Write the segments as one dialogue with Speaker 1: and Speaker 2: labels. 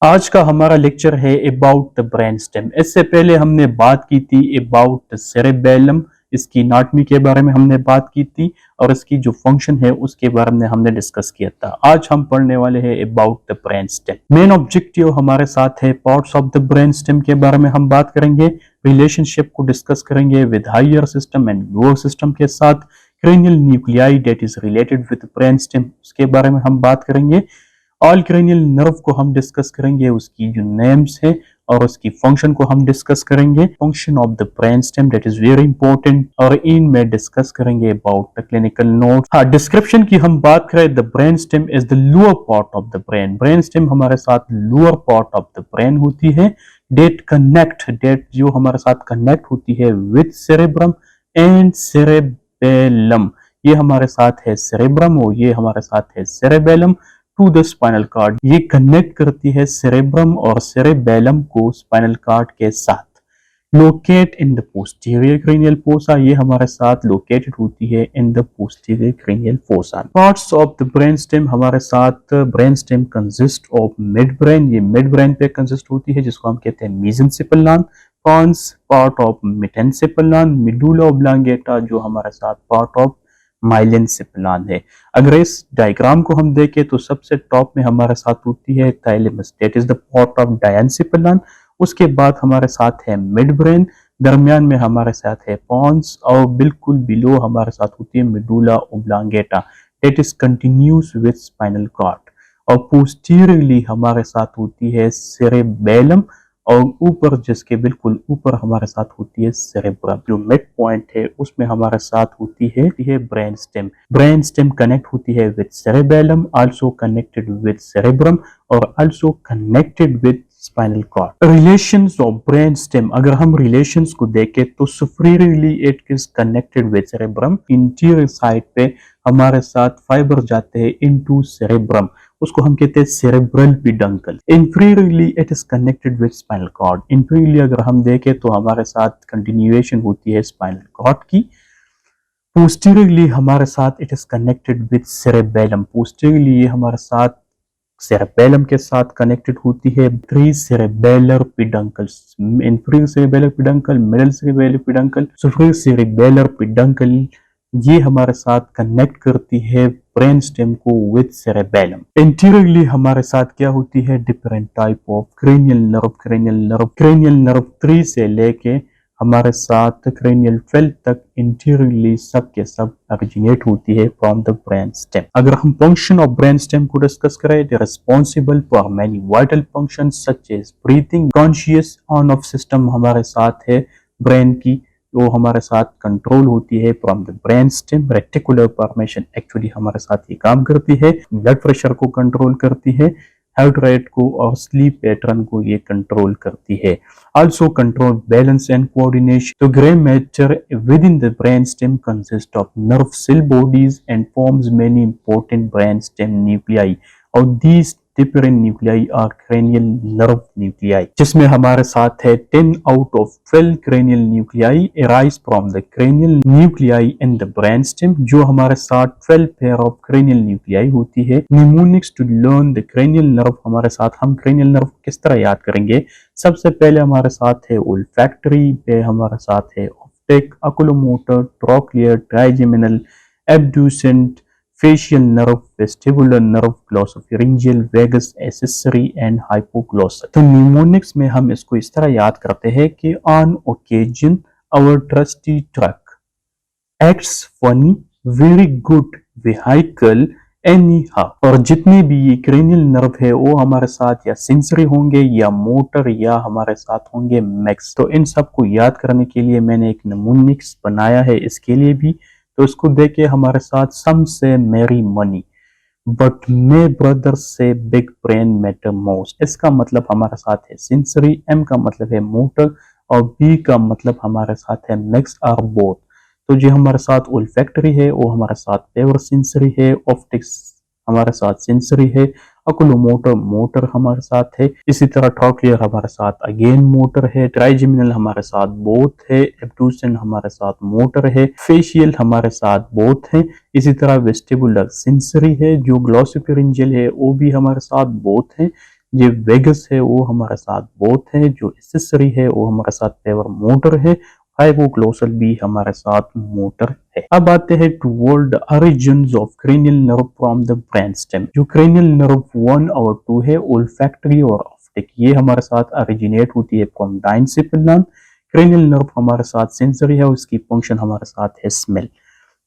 Speaker 1: आज का हमारा लेक्चर है अबाउट द ब्रेन स्टेम। इससे पहले हमने बात की थी अबाउट सेरेबेलम, इसकी एनाटॉमी के बारे में हमने बात की थी और इसकी जो फंक्शन है उसके बारे में हमने डिस्कस किया था। आज हम पढ़ने वाले हैं about the brain stem. Main objective हमारे साथ है parts of the brain stem के बारे में हम बात करेंगे, रिलेशनशिप को डिस्कस करेंगे with higher system and lower system के साथ, cranial nuclei that is related with brain stem उसके बारे में हम बात करेंगे। ऑल क्रेनियल नर्व को हम डिस्कस करेंगे, उसकी जो नेम्स है और उसकी फंक्शन को हम डिस्कस करेंगे। Function of the brain stem that is very important और इनमें डिस्कस करेंगे अबाउट द क्लिनिकल नोट। हाँ, डिस्क्रिप्शन की हम बात करें, the brain stem is the lower part of the brain. Brain stem हमारे साथ lower part of the brain होती है। डेट जो हमारे साथ कनेक्ट होती है विद सेरेब्रम एंड सेरेबेलम। ये हमारे साथ है सेरेब्रम और ये हमारे साथ है cerebellum to the spinal cord. ये कनेक्ट करती है सेरेब्रम और सेरेबेलम को स्पाइनल कार्ड के साथ। Locate in the posterior cranial fossa, ये हमारे साथ लोकेटेड होती है in the posterior cranial fossa. Parts of the brain stem हमारे साथ, brain stem consist of mid brain, ये मिड ब्रेन पे कंसिस्ट होती है जिसको हम कहते हैं मेसेंसिपल्लान। पॉन्स पार्ट ऑफ मेटेंसिपल्लान, मिडुला ओब्लांगेटा जो हमारे साथ पार्ट ऑफ माइलेंसिपल्लान है। अगर इस डायग्राम को हम देखें तो सबसे टॉप में हमारे साथ होती है thalamus, that is the part of diencephalon. उसके बाद हमारे साथ है मिड ब्रेन, दरमियान में हमारे साथ है पॉन्स और बिल्कुल बिलो हमारे साथ होती है medulla oblongata that is continuous with spinal cord. और पोस्टीरियरली हमारे साथ होती है सेरेबेलम और ऊपर, जिसके बिल्कुल ऊपर हमारे साथ होती है सेरेब्रम। जो मिड पॉइंट है उसमें हमारे साथ होती है brain stem. Brain stem connect होती है with cerebellum, also connected with cerebrum और also connected with spinal cord. Relations of brain stem, अगर हम रिलेशंस को देखें तो superiorly it is connected with cerebrum. Interior side पे हमारे साथ फाइबर जाते हैं इनटू सेरेब्रम, उसको हम कहते हैं cerebral peduncle. Inferiorly it is connected with spinal cord. Inferiorly अगर हम देखें तो हमारे साथ कंटिन्यूएशन होती है स्पाइनल कॉर्ड की। पोस्टीरियरली हमारे साथ it is connected with cerebellum. Posteriorly ये हमारे साथ सेरेबेलम के साथ कनेक्टेड होती है। Three cerebellar peduncles, inferior cerebellar peduncle, middle cerebellar peduncle, superior cerebellar peduncle, ये हमारे साथ कनेक्ट करती है ब्रेन स्टेम को विद सेरेबेलम। इंटीरियरली हमारे साथ क्या होती है, different type of cranial nerve. Cranial nerve 3 से लेके हमारे साथ क्रेनियल 12 तक इंटीरियरली सब के सब ओरिजिनेट होती है फ्रॉम द ब्रेन स्टेम। अगर हम फंक्शन ऑफ ब्रेन स्टेम को डिस्कस करें, they responsible for many vital functions such as breathing. Conscious on off system हमारे साथ है ब्रेन की, वो हमारे साथ कंट्रोल होती है from the brain stem. Reticular formation actually हमारे साथ ये काम करती है, ब्लड प्रेशर को कंट्रोल करती है, हार्ट रेट को और स्लीप पैटर्न को ये कंट्रोल करती है। Also control balance and coordination. तो grey matter within the brain stem consist of nerve cell bodies and forms many important brain stem nuclei और these different nuclei are cranial nerve nuclei, जिसमें हमारे साथ है 10 out of 12 cranial nuclei arise from the cranial nuclei in the brain stem। जो हमारे साथ 12 pair of cranial nuclei होती है। mnemonics to learn the cranial nerve, हमारे साथ हम cranial nerve किस तरह याद करेंगे। सबसे पहले हमारे साथ है olfactory, पे हमारे साथ है optic, oculomotor, trochlear, trigeminal, abducent, facial nerve, vestibular nerve, glossopharyngeal, vagus, accessory and hypoglossal। तो न्यूमोनिक्स में हम इसको इस तरह याद करते हैं कि on occasion our trusty truck acts funny, very good vehicle anyhow। और जितने भी ये क्रेनियल नर्व है वो हमारे साथ या सेंसरी होंगे या मोटर या हमारे साथ होंगे मैक्स। तो इन सब को याद करने के लिए मैंने एक न्यूमोनिक्स बनाया है इसके लिए भी। तो इसको देखे हमारे साथ, सम से मेरी मनी बट मे ब्रदर से बिग ब्रेन मैटर मोस्ट। इसका मतलब हमारे साथ है सेंसरी, एम का मतलब है मोटर और बी का मतलब हमारे साथ है मैक्स और बोथ। तो जो हमारे साथ ओल्फैक्टरी है वो हमारे साथ पेवर सेंसरी है, ऑप्टिक्स हमारे साथ सेंसरी है, ओकुलोमोटर मोटर हमारे साथ है, इसी तरह ट्रॉक्लियर हमारे साथ अगेन मोटर है, ट्राइजेमिनल हमारे साथ बोथ है, एब्डक्शन हमारे साथ मोटर है, फेशियल हमारे साथ बोथ है, इसी तरह वेस्टिबुलर सेंसरी है, जो ग्लॉसोफेरिंजियल है वो भी हमारे साथ बोथ है, जो वेगस है वो हमारे साथ बोथ है, जो एक्सेसरी है वो हमारे साथ पेवर मोटर है, हाइपोग्लोसल भी हमारे साथ मोटर है। अब आते हैं toward the origins of cranial nerve from the brain stem. जो क्रेनियल नर्व 1 और 2 है, ओल्फैक्टरी और ऑप्टिक, ये हमारे साथ ओरिजिनेट होती है फ्रॉम डाइनसिफिलान। क्रेनियल नर्व हमारे साथ सेंसरी है और इसकी फंक्शन हमारे साथ है स्मेल।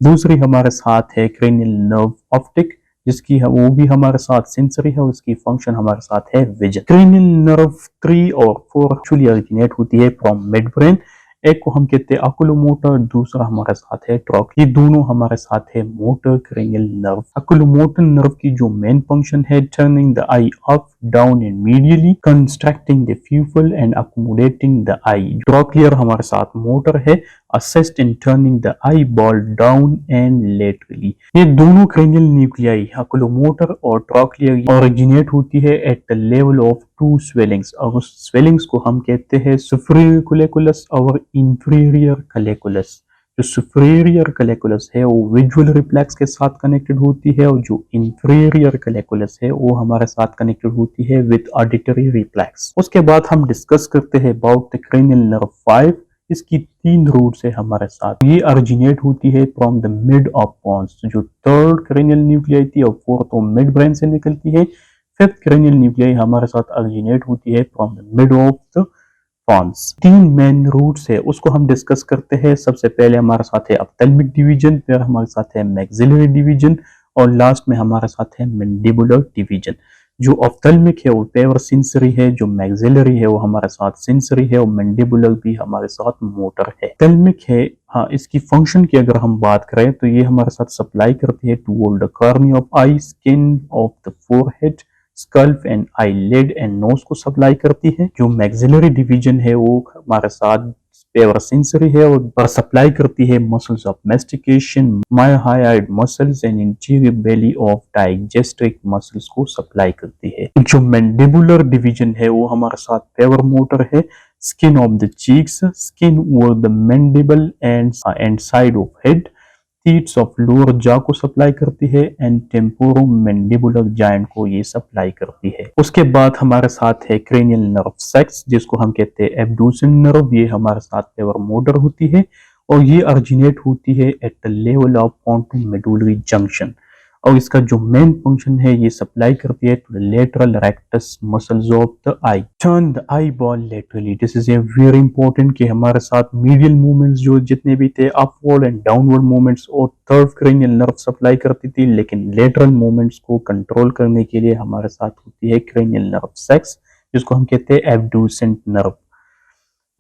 Speaker 1: दूसरी हमारे साथ है क्रेनियल नर्व ऑप्टिक, जिसकी है वो भी हमारे साथ सेंसरी है और इसकी फंक्शन हमारे साथ है विजन। क्रेनियल नर्व 3 और 4 एक्चुअली ओरिजिनेट होती है फ्रॉम मिड ब्रेन। एक को हम कहते हैं अकुलोमोटर, दूसरा हमारे साथ है ट्रॉक। ये दोनों हमारे साथ है मोटर क्रेनियल नर्व। अकुलोमोटर नर्व की जो मेन फंक्शन है, turning the I up down and medially, constructing the pupal and accommodating the I. Trochlear हमारे साथ मोटर है, assist in turning the eyeball down and laterally। ये दोनों क्रेनियल न्यूक्लियाई अकुलोमोटर और trochlear originate होती है at the level of two swellings, और उस स्वेलिंग्स को हम कहते हैं सुपीरियर कैलिकुलस और इंफीरियर कैलिकुलस। जो सुपीरियर कैलिकुलस है वो विजुअल रिफ्लेक्स के साथ कनेक्टेड होती है और जो इंफीरियर कैलिकुलस है वो हमारे साथ कनेक्टेड होती है विद ऑडिटरी रिफ्लेक्स। उसके बाद हम डिस्कस करते हैं अबाउट द क्रेनियल नर्व 5। इसकी 3 रूट्स है हमारे साथ। ये ओरिजिनेट होती है from the mid of pons, जो थर्ड क्रेनियल न्यूक्लियाई थी और फोर्थ मिड ब्रेन से निकलती है। फिफ्थ क्रेनियल न्यूक्लियाई हमारे साथ ओरिजिनेट होती है from the mid of the pons. 3 main roots है, उसको हम डिस्कस करते हैं। सबसे पहले हमारे साथ है ऑप्थेल्मिक डिवीजन, फिर हमारे साथ है मैक्सिलरी डिवीजन और लास्ट में हमारे साथ है मैंडिबुलर डिवीजन। जो ऑप्थेल्मिक है वो पेवर सेंसरी है, जो मैक्सिलरी है वो हमारे साथ सेंसरी है और मैंडिबुलर भी हमारे साथ मोटर है। ऑप्थेल्मिक है, हाँ, इसकी फंक्शन की अगर हम बात करें तो ये हमारे साथ सप्लाई करती है toward the cornea of eye, skin of the forehead, scalp and eyelid and nose को सप्लाई करती है। जो मैक्सिलरी डिवीजन है वो हमारे साथ पेवर सेंसरी है और सप्लाई करती है muscles of mastication, mylohyoid muscles and interior belly of digastric muscles को सप्लाई करती है। जो मैंडिबुलर डिवीजन है वो हमारे साथ पेवर मोटर है, skin of the cheeks, skin over the mandible and side of head, teeth of lower jaw को सप्लाई करती है एंड टेम्पोरो मैंडिबुलर जॉइंट को ये सप्लाई करती है। उसके बाद हमारे साथ है क्रेनियल नर्व 6, जिसको हम कहते हैं एब्डक्शन नर्व। ये हमारे साथ पेवर मोटर होती है और ये ओरिजिनेट होती है at the level of pontomedullary junction, और इसका जो मेन फंक्शन है ये सप्लाई करती है to the lateral rectus muscles of the eye. Turn the eye ball laterally, this is a very important कि हमारे साथ मीडियल मूवमेंट्स जो जितने भी थे, अपवर्ड एंड डाउनवर्ड मूवमेंट्स, और थर्ड क्रेनियल नर्व सप्लाई करती थी, लेकिन लेटरल मूवमेंट्स को कंट्रोल करने के लिए हमारे साथ होती है क्रेनियल नर्व 6, जिसको हम कहते हैं एब्ड्यूसेंट नर्व।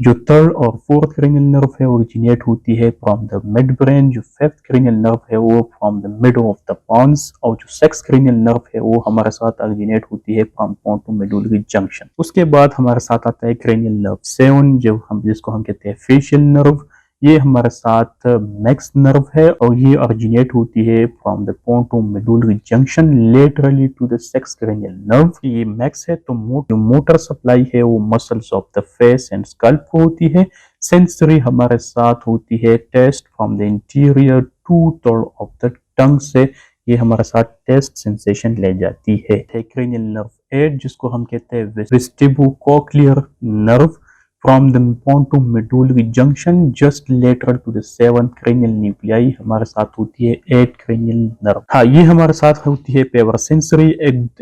Speaker 1: जो थर्ड और फोर्थ क्रेनियल नर्व है ओरिजिनेट होती है फ्रॉम द मिड ब्रेन। जो फिफ्थ क्रेनियल नर्व है वो from the mid of the pons, और जो सिक्स्थ क्रेनियल नर्व है वो हमारे साथ ओरिजिनेट होती है फ्रॉम पोंटो मेडुलरी जंक्शन। उसके बाद हमारे साथ आता है क्रेनियल नर्व 7, जिसको हम कहते हैं फेशियल नर्व। ये हमारे साथ मैक्स नर्व है और ये ओरिजिनेट होती है from the pontomedullary junction laterally to the sixth cranial nerve. ये मैक्स है तो जो मोटर सप्लाई है वो muscles of the face and scalp को होती है। सेंसरी हमारे साथ होती है taste from the interior two third of the tongue से, ये हमारे साथ टेस्ट सेंसेशन ले जाती है। क्रेनियल नर्व 8, जिसको हम कहते हैं vestibulocochlear nerve, from the pontomedullary junction just lateral to the 7th cranial nuclei, हमारे साथ होती है 8 क्रेनियल नर्व। हाँ, ये हमारे साथ होती है पेवर सेंसरी।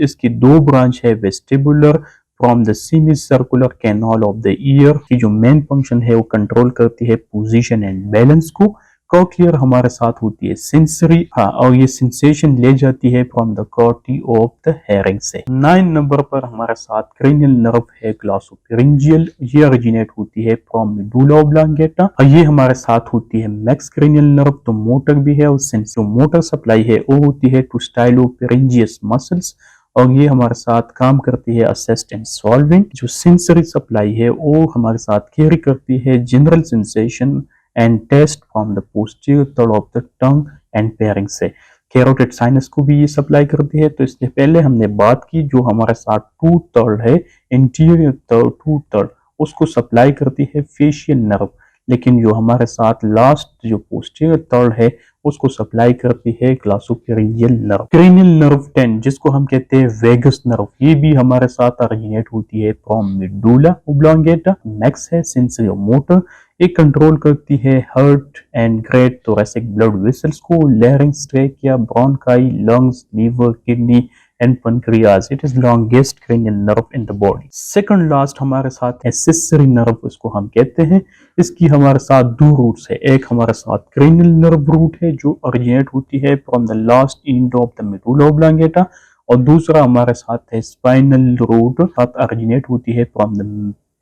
Speaker 1: इसकी 2 ब्रांच है, vestibular from the semi circular canal of the year, की जो मेन फंक्शन है वो कंट्रोल करती है पोजीशन एंड बैलेंस को। कॉक्लियर हमारे साथ होती है सेंसरी, हाँ, और ये सेंसेशन ले जाती है from the कॉर्टी of the herring से। 9 नंबर पर हमारे साथ क्रेनियल नर्व है ग्लॉसोफिरिंजियल। ये ओरिजिनेट होती है फ्रॉम मेडुला ऑब्लांगेटा और ये हमारे साथ होती है मैक्स क्रेनियल नर्व, तो मोटर भी है और जो मोटर सप्लाई है वो होती है टू स्टाइलोफिरिंजियस मसल्स, और ये हमारे साथ काम करती है असिस्ट इन सॉल्विंग। जो सेंसरी सप्लाई है वो हमारे साथ कैरी करती है general sensation and taste from the posterior third of the tongue and पेरिंग से। कैरोटिड साइनस को भी ये सप्लाई करती है। तो इससे पहले हमने बात की जो हमारे साथ 2/3 है, इंटीरियर 2/3 उसको सप्लाई करती है फेशियल नर्व, लेकिन जो हमारे साथ लास्ट जो पोस्टीरियर थर्ड है उसको सप्लाई करती है ग्लॉसोक्रेनियल नर्व। क्रेनियल नर्व 10 जिसको हम कहते हैं वेगस नर्व, ये भी हमारे साथ ओरिजिनेट होती है फ्रॉम मेडुला ओब्लॉन्गेटा। नेक्स्ट है सेंसरी मोटर, ये कंट्रोल करती है heart and great thoracic blood vessels को, larynx, trachea, bronchi, lungs, liver, kidney and pancreas. It is longest cranial nerve in the body. Second last हमारे साथ accessory nerve इसको हम कहते हैं। इसकी हमारे साथ दो रूट्स है, एक हमारे साथ cranial nerve root है जो originate होती है from the last end of the medulla oblongata, और दूसरा हमारे साथ है spinal root, साथ originate होती है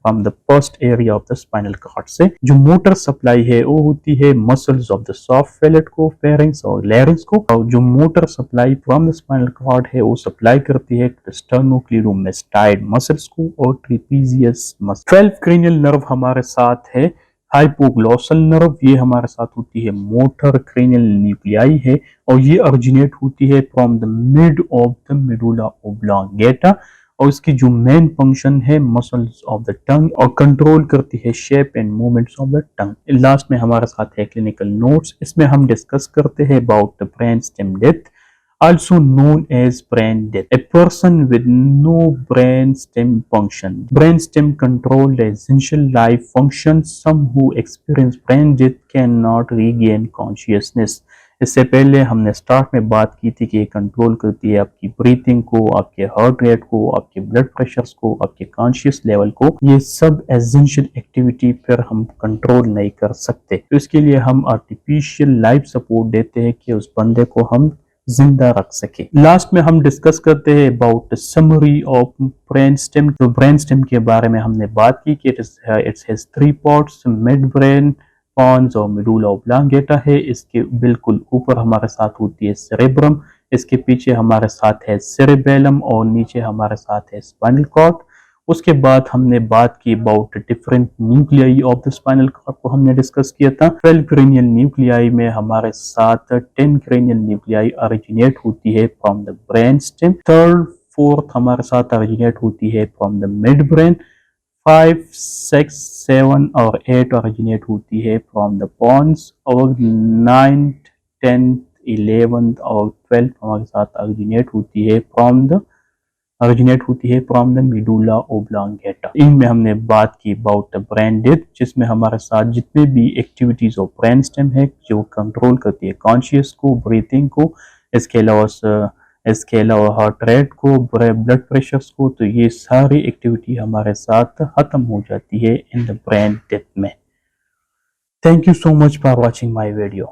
Speaker 1: from the first area of the spinal cord से। जो मोटर सप्लाई है वो होती है muscles of the soft palate को, फेरिंक्स और लैरिंक्स को, और जो motor supply from the spinal cord है वो सप्लाई करती है स्टर्नोक्लीडोमास्टाइड मसल्स को और ट्रेपीजियस मसल। 12 क्रेनियल नर्व हमारे साथ है हाइपोग्लॉसल नर्व, ये हमारे साथ होती है मोटर क्रेनियल न्यूक्लियाई है, और ये ओरिजिनेट होती है from the mid of the medulla oblongata, और इसकी जो मेन फंक्शन है मसल्स ऑफ द टंग, और कंट्रोल करती है shape and movements of the tongue. Last में हमारे साथ है क्लिनिकल नोट्स, इसमें हम डिस्कस करते हैं about the brain stem death, also known as brain death. A person with no brain stem function. Brain stem control the essential life functions. Some who experience brain death cannot regain consciousness. इससे पहले हमने start में बात की थी कि ये control करती है आपकी ब्रीथिंग को, आपके हार्ट रेट को, आपके ब्लड प्रेशर्स को, आपके कॉन्शियस लेवल को। ये सब एसेंशियल एक्टिविटी फिर हम कंट्रोल नहीं कर सकते, तो इसके लिए हम आर्टिफिशियल लाइफ सपोर्ट देते हैं कि उस बंदे को हम जिंदा रख सके। लास्ट में हम डिस्कस करते हैं about summary of brain stem. तो ब्रेन स्टेम के बारे में हमने बात की कि it's has 3 parts, mid brain, pons और मेडुला ओब्लॉन्गेटा है। इसके बिल्कुल ऊपर हमारे साथ होती है सेरेब्रम, इसके पीछे हमारे साथ है सेरेबेलम, और नीचे हमारे साथ है स्पाइनल कॉर्ड। उसके बाद हमने बात की about different nuclei of the spinal cord को हमने डिस्कस किया था। 12 क्रेनियल न्यूक्लियाई में हमारे साथ 10 क्रेनियल न्यूक्लियाई ओरिजिनेट होती है from the brain stem, third fourth हमारे साथ ओरिजिनेट होती है फ्रॉम द मिड ब्रेन, 5 6 7 और 8 ओरिजिनेट होती है फ्रॉम द पॉन्स, और 9 10 11 और 12 हमारे साथ ओरिजिनेट होती है फ्रॉम द मेडुला ओब्लॉन्गेटा। इनमें हमने बात की अबाउट द ब्रेन डेथ, जिसमें हमारे साथ जितने भी एक्टिविटीज ऑफ ब्रेन स्टेम है जो कंट्रोल करती है कॉन्शियस को, ब्रीथिंग को, इसके अलावा हार्ट रेट को, ब्लड प्रेशर्स को, तो ये सारी एक्टिविटी हमारे साथ खत्म हो जाती है इन द ब्रेन डेथ में। Thank you so much for watching my video.